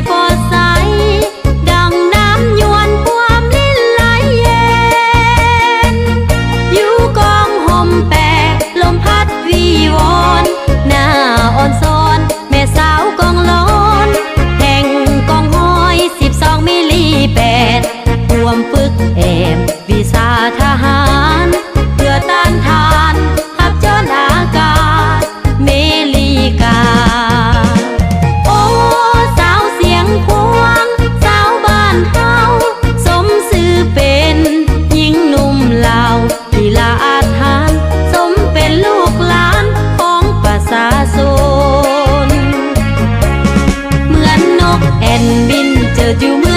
ปอดใสดังน้ำยวนความลิ้นไหลเย็นอยู่กองห่มแปะลมพัดวีวอนหน้าอ่อนซ้อนแม่สาวกองร้อนแห่งกองห้อย12มิลลิแปดรวมฝึกแอมวิชาทหารเพื่อต้านทานขับจนอากาศเมลีกาโอ้สาวเสียงควงสาวบ้านเฮาสมซื่อเป็นหญิงหนุ่มลาวที่ละอาถรรพ์สมเป็นลูกหลานของประชาชนเหมือนนกแอ่นบินเจออยู่